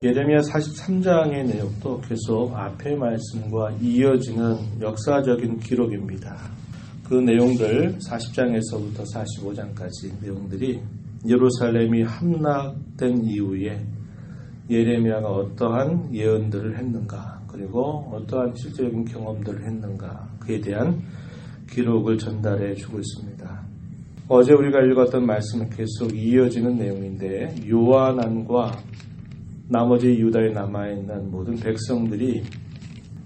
예레미야 43장의 내용도 계속 앞의 말씀과 이어지는 역사적인 기록입니다. 그 내용들 40장에서부터 45장까지 내용들이 예루살렘이 함락된 이후에 예레미야가 어떠한 예언들을 했는가, 그리고 어떠한 실제적인 경험들을 했는가, 그에 대한 기록을 전달해 주고 있습니다. 어제 우리가 읽었던 말씀은 계속 이어지는 내용인데, 요한안과 나머지 유다에 남아있는 모든 백성들이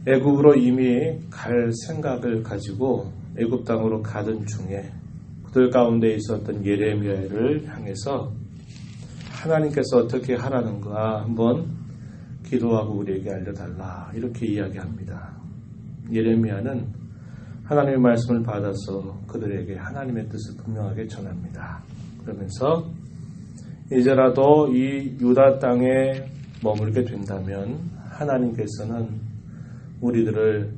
애굽으로 이미 갈 생각을 가지고 애굽 땅으로 가던 중에 그들 가운데 있었던 예레미야를 향해서 하나님께서 어떻게 하라는가 한번 기도하고 우리에게 알려달라, 이렇게 이야기합니다. 예레미야는 하나님의 말씀을 받아서 그들에게 하나님의 뜻을 분명하게 전합니다. 그러면서 이제라도 이 유다 땅에 머물게 된다면 하나님께서는 우리들을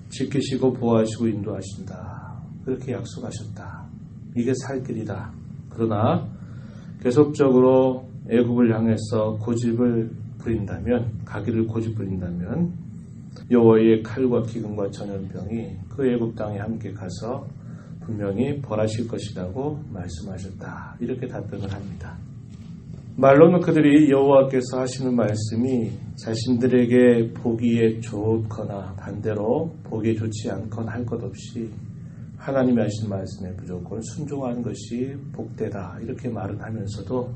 지키시고 보호하시고 인도하신다, 그렇게 약속하셨다. 이게 살 길이다. 그러나 계속적으로 애굽을 향해서 고집을 부린다면, 가기를 고집 부린다면 여호와의 칼과 기근과 전염병이 그 애굽 땅에 함께 가서 분명히 벌하실 것이라고 말씀하셨다, 이렇게 답변을 합니다. 말로는 그들이 여호와께서 하시는 말씀이 자신들에게 보기에 좋거나 반대로 보기에 좋지 않거나 할 것 없이 하나님이 하신 말씀에 무조건 순종하는 것이 복되다, 이렇게 말은 하면서도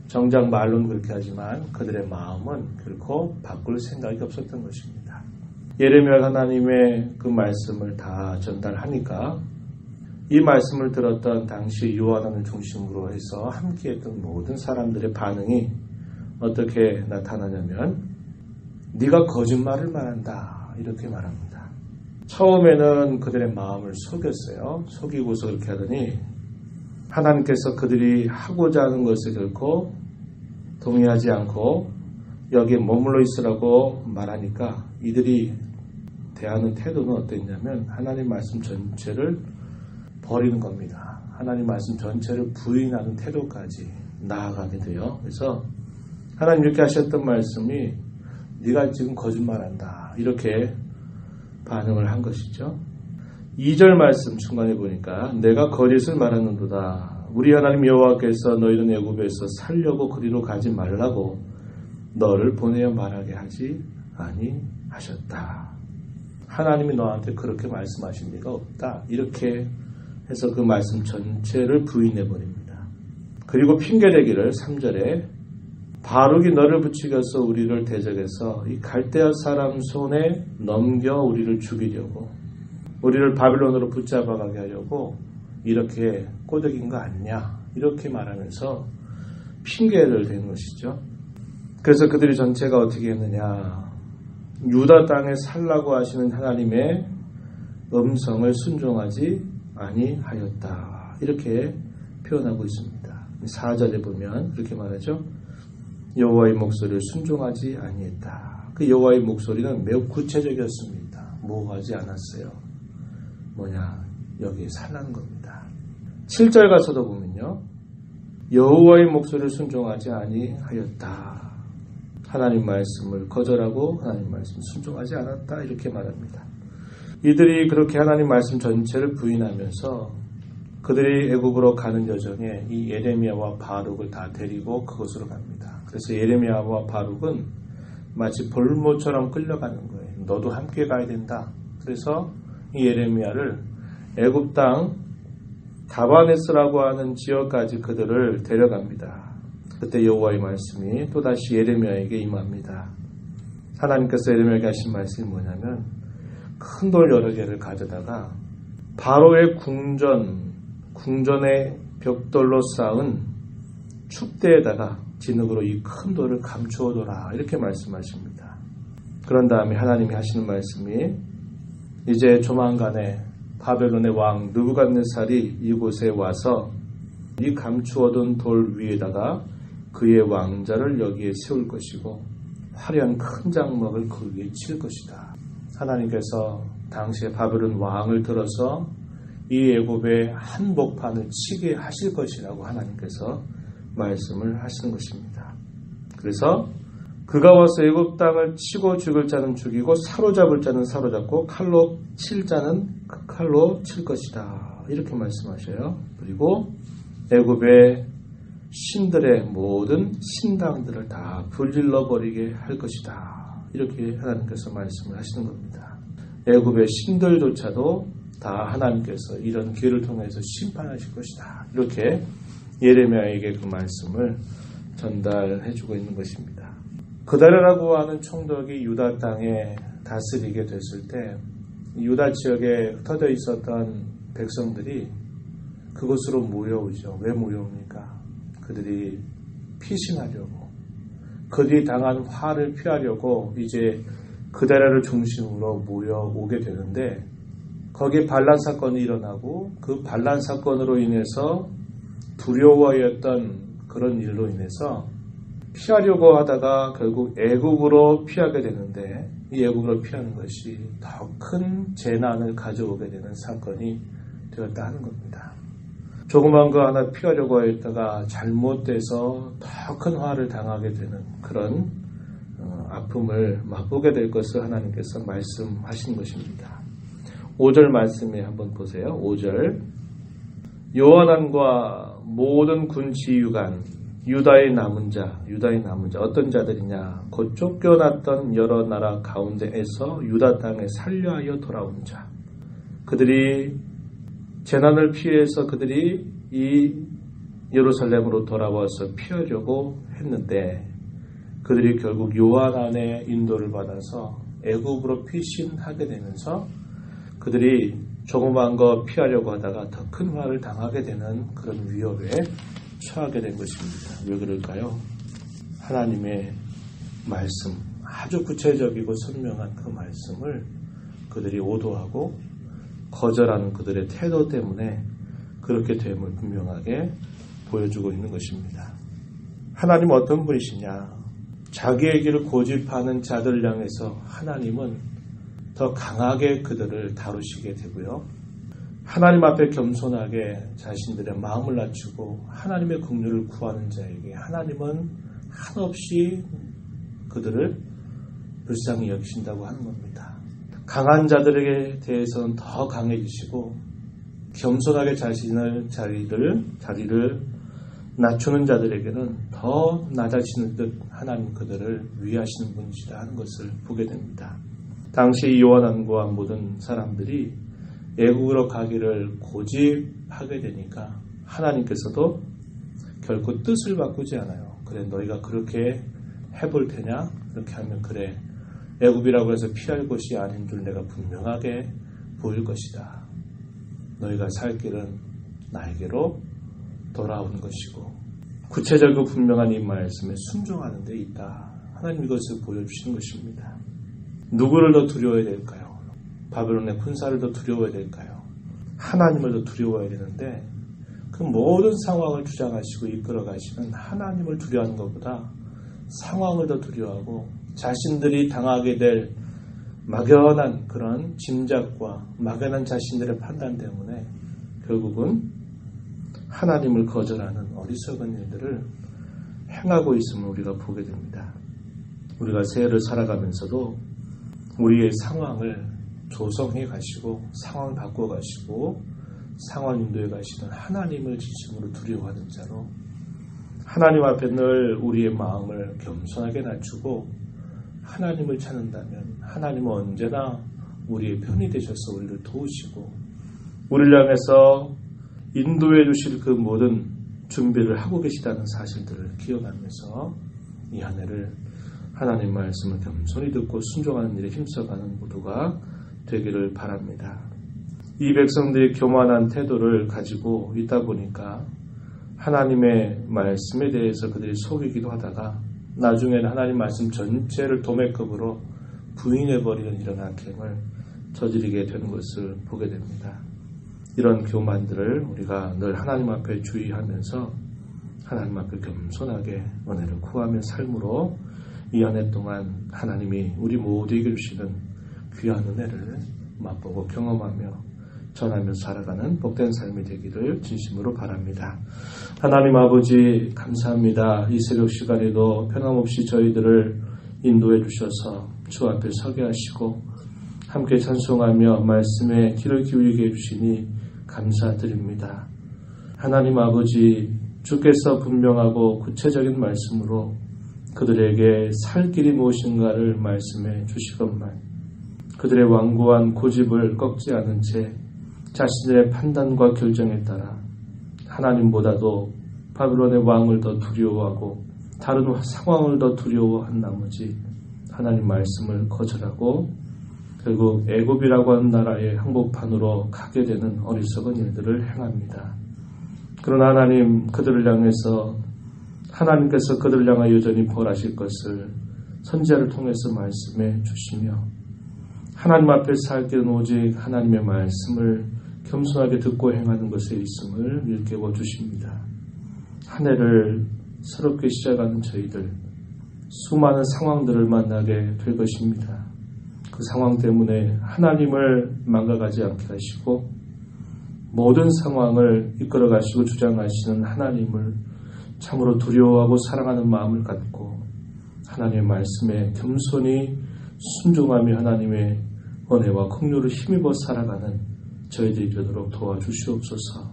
정작 말로는 그렇게 하지만 그들의 마음은 결코 바꿀 생각이 없었던 것입니다. 예레미야가 하나님의 그 말씀을 다 전달하니까 이 말씀을 들었던 당시 요한안을 중심으로 해서 함께했던 모든 사람들의 반응이 어떻게 나타나냐면, 네가 거짓말을 말한다, 이렇게 말합니다. 처음에는 그들의 마음을 속였어요. 속이고서 그렇게 하더니 하나님께서 그들이 하고자 하는 것에 결코 동의하지 않고 여기에 머물러 있으라고 말하니까 이들이 대하는 태도는 어땠냐면 하나님 말씀 전체를 버리는 겁니다. 하나님 말씀 전체를 부인하는 태도까지 나아가게 돼요. 그래서 하나님 이렇게 하셨던 말씀이 네가 지금 거짓말한다, 이렇게 반응을 한 것이죠. 2절 말씀 중간에 보니까 내가 거짓을 말하는도다. 우리 하나님 여호와께서 너희는 애굽에서 살려고 그리로 가지 말라고 너를 보내어 말하게 하지 아니하셨다. 하나님이 너한테 그렇게 말씀하신 리가 없다, 이렇게 해서 그 말씀 전체를 부인해버립니다. 그리고 핑계대기를 3절에 바룩이 너를 부추겨서 우리를 대적해서 이 갈대아 사람 손에 넘겨 우리를 죽이려고, 우리를 바빌론으로 붙잡아가게 하려고 이렇게 꼬드긴 거 아니냐, 이렇게 말하면서 핑계를 댄 것이죠. 그래서 그들이 전체가 어떻게 했느냐, 유다 땅에 살라고 하시는 하나님의 음성을 순종하지 아니하였다, 이렇게 표현하고 있습니다. 4절에 보면 이렇게 말하죠. 여호와의 목소리를 순종하지 아니했다. 그 여호와의 목소리는 매우 구체적이었습니다. 모호하지 않았어요. 뭐냐, 여기에 살라는 겁니다. 7절 가서도 보면요, 여호와의 목소리를 순종하지 아니하였다. 하나님 말씀을 거절하고 하나님 말씀을 순종하지 않았다, 이렇게 말합니다. 이들이 그렇게 하나님 말씀 전체를 부인하면서 그들이 애굽으로 가는 여정에 이 예레미야와 바룩을 다 데리고 그곳으로 갑니다. 그래서 예레미야와 바룩은 마치 볼모처럼 끌려가는 거예요. 너도 함께 가야 된다. 그래서 이 예레미야를 애굽 땅 다바네스라고 하는 지역까지 그들을 데려갑니다. 그때 여호와의 말씀이 또다시 예레미야에게 임합니다. 하나님께서 예레미야에게 하신 말씀이 뭐냐면, 큰 돌 여러 개를 가져다가 바로의 궁전의 벽돌로 쌓은 축대에다가 진흙으로 이 큰 돌을 감추어둬라, 이렇게 말씀하십니다. 그런 다음에 하나님이 하시는 말씀이, 이제 조만간에 바벨론의 왕 느부갓네살이 이곳에 와서 이 감추어둔 돌 위에다가 그의 왕자를 여기에 세울 것이고 화려한 큰 장막을 그 위에 칠 것이다. 하나님께서 당시에 바벨론 왕을 들어서 이 애굽의 한복판을 치게 하실 것이라고 하나님께서 말씀을 하시는 것입니다. 그래서 그가 와서 애굽 땅을 치고 죽일 자는 죽이고 사로잡을 자는 사로잡고 칼로 칠 자는 그 칼로 칠 것이다. 이렇게 말씀하셔요. 그리고 애굽의 신들의 모든 신당들을 다 불질러 버리게 할 것이다. 이렇게 하나님께서 말씀을 하시는 겁니다. 애굽의 신들조차도 다 하나님께서 이런 기회를 통해서 심판하실 것이다. 이렇게 예레미야에게 그 말씀을 전달해주고 있는 것입니다. 그다레라고 하는 총독이 유다 땅에 다스리게 됐을 때 유다 지역에 흩어져 있었던 백성들이 그곳으로 모여오죠. 왜 모여옵니까? 그들이 피신하려고, 그들이 당한 화를 피하려고 이제 그다레를 중심으로 모여오게 되는데, 거기에 반란 사건이 일어나고 그 반란 사건으로 인해서 두려워했던 그런 일로 인해서 피하려고 하다가 결국 애국으로 피하게 되는데, 이 애국으로 피하는 것이 더 큰 재난을 가져오게 되는 사건이 되었다 하는 겁니다. 조그만 거 하나 피하려고 했다가 잘못돼서 더 큰 화를 당하게 되는 그런 아픔을 맛보게 될 것을 하나님께서 말씀하신 것입니다. 5절 말씀에 한번 보세요. 5절. 요한안과 모든 군 지휘관 유다의 남은 자 어떤 자들이냐? 곧 쫓겨났던 여러 나라 가운데에서 유다 땅에 살려하여 돌아온 자. 그들이 재난을 피해서 그들이 이 예루살렘으로 돌아와서 피하려고 했는데, 그들이 결국 요한안의 인도를 받아서 애굽으로 피신하게 되면서 그들이 조그만 거 피하려고 하다가 더 큰 화를 당하게 되는 그런 위협에 처하게 된 것입니다. 왜 그럴까요? 하나님의 말씀, 아주 구체적이고 선명한 그 말씀을 그들이 오도하고 거절하는 그들의 태도 때문에 그렇게 됨을 분명하게 보여주고 있는 것입니다. 하나님은 어떤 분이시냐? 자기의 길을 고집하는 자들 향해서 하나님은 더 강하게 그들을 다루시게 되고요. 하나님 앞에 겸손하게 자신들의 마음을 낮추고 하나님의 긍휼을 구하는 자에게 하나님은 한없이 그들을 불쌍히 여기신다고 하는 겁니다. 강한 자들에게 대해서는 더 강해지시고 겸손하게 자리를 낮추는 자들에게는 더 낮아지는 듯 하나님 그들을 위하시는 분이시다 하는 것을 보게 됩니다. 당시 요한안과 모든 사람들이 애국으로 가기를 고집하게 되니까 하나님께서도 결코 뜻을 바꾸지 않아요. 그래, 너희가 그렇게 해볼 테냐? 그렇게 하면 그래, 애굽이라고 해서 피할 곳이 아닌 줄 내가 분명하게 보일 것이다. 너희가 살 길은 나에게로 돌아온 것이고, 구체적이고 분명한 이 말씀에 순종하는 데 있다. 하나님 이것을 보여주시는 것입니다. 누구를 더 두려워해야 될까요? 바벨론의 군사를 더 두려워해야 될까요? 하나님을 더 두려워해야 되는데, 그 모든 상황을 주장하시고 이끌어 가시는 하나님을 두려워하는 것보다 상황을 더 두려워하고 자신들이 당하게 될 막연한 그런 짐작과 막연한 자신들의 판단 때문에 결국은 하나님을 거절하는 어리석은 일들을 행하고 있음을 우리가 보게 됩니다. 우리가 새해를 살아가면서도 우리의 상황을 조성해 가시고 상황을 바꿔 가시고 상황 인도해 가시는 하나님을 진심으로 두려워하는 자로 하나님 앞에 늘 우리의 마음을 겸손하게 낮추고 하나님을 찾는다면 하나님은 언제나 우리의 편이 되셔서 우리를 도우시고 우리를 향해서 인도해 주실 그 모든 준비를 하고 계시다는 사실들을 기억하면서 이 한 해를 하나님 말씀을 겸손히 듣고 순종하는 일에 힘써가는 모두가 되기를 바랍니다. 이 백성들이 교만한 태도를 가지고 있다 보니까 하나님의 말씀에 대해서 그들이 속이기도 하다가 나중에는 하나님 말씀 전체를 도매급으로 부인해버리는 이런 악행을 저지르게 되는 것을 보게 됩니다. 이런 교만들을 우리가 늘 하나님 앞에 주의하면서 하나님 앞에 겸손하게 은혜를 구하며 삶으로 이 한 해 동안 하나님이 우리 모두에게 주시는 귀한 은혜를 맛보고 경험하며 전하며 살아가는 복된 삶이 되기를 진심으로 바랍니다. 하나님 아버지 감사합니다. 이 새벽 시간에도 변함없이 저희들을 인도해 주셔서 주 앞에 서게 하시고 함께 찬송하며 말씀에 귀를 기울이게 해주시니 감사드립니다. 하나님 아버지, 주께서 분명하고 구체적인 말씀으로 그들에게 살 길이 무엇인가를 말씀해 주시건만 그들의 완고한 고집을 꺾지 않은 채 자신들의 판단과 결정에 따라 하나님보다도 바빌론의 왕을 더 두려워하고 다른 상황을 더 두려워한 나머지 하나님 말씀을 거절하고 결국 애굽이라고 하는 나라의 항복판으로 가게 되는 어리석은 일들을 행합니다. 그러나 하나님, 그들을 향해서 하나님께서 그들을 향하여 여전히 벌하실 것을 선지자를 통해서 말씀해 주시며 하나님 앞에 살 길은 오직 하나님의 말씀을 겸손하게 듣고 행하는 것에 있음을 일깨워 주십니다. 한 해를 새롭게 시작하는 저희들, 수많은 상황들을 만나게 될 것입니다. 그 상황 때문에 하나님을 망각하지 않게 하시고 모든 상황을 이끌어 가시고 주장하시는 하나님을 참으로 두려워하고 사랑하는 마음을 갖고 하나님의 말씀에 겸손히 순종하며 하나님의 은혜와 긍휼을 힘입어 살아가는 저희들이 되도록 도와주시옵소서.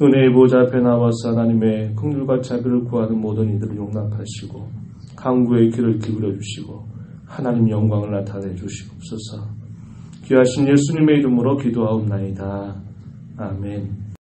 은혜의 보좌 앞에 나와서 하나님의 긍휼과 자비를 구하는 모든 이들을 용납하시고 강구의 귀를 기울여 주시고 하나님 영광을 나타내 주시옵소서. 귀하신 예수님의 이름으로 기도하옵나이다. 아멘.